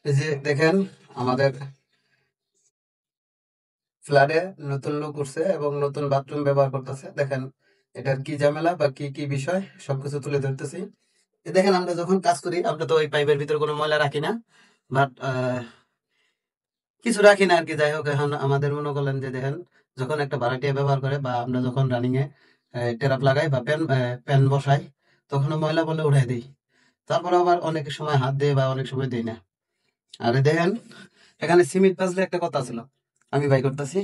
এই যে দেখেন আমাদের ফ্ল্যাটে নতুন লোক উঠছে এবং নতুন বাথরুম ব্যবহার করতেছে। দেখেন এটার কি ঝামেলা বা কি কি বিষয় সবকিছু তুলে ধরতেছি। এই দেখেন আমরা যখন কাজ করি আমরা তো ওই পাইপের ভিতরে কোনো ময়লা রাখি না, বাট কিছু রাখি না আর কি। যাই হোক, এখন আমাদের মনে করলেন যে দেখেন যখন একটা ভাড়াটিয়া ব্যবহার করে বা আমরা যখন রানিং এ টেরাপ লাগাই বা প্যান বসাই, তখন ময়লা বলে উঠাই দিই। তারপর আবার অনেক সময় হাত দিয়ে বা অনেক সময় দিই না। আর এই দেখেন এখানে সিমেন্ট পাজলে একটা কথা ছিল, আমি বাই করতেছি।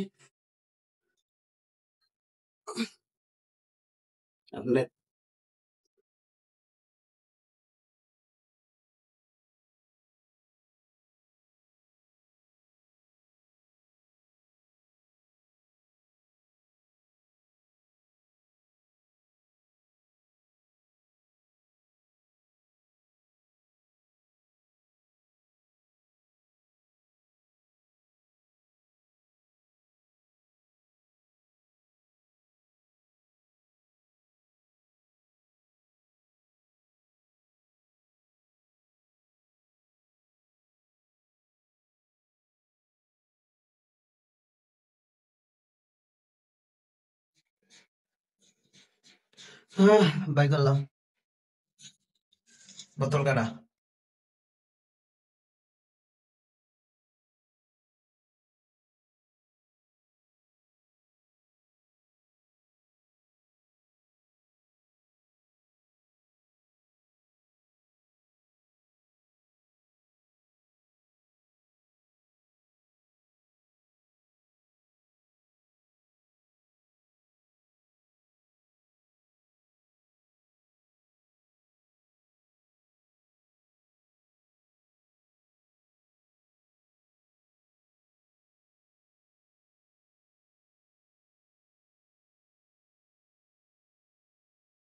বাই করলাম বোতল কাটা।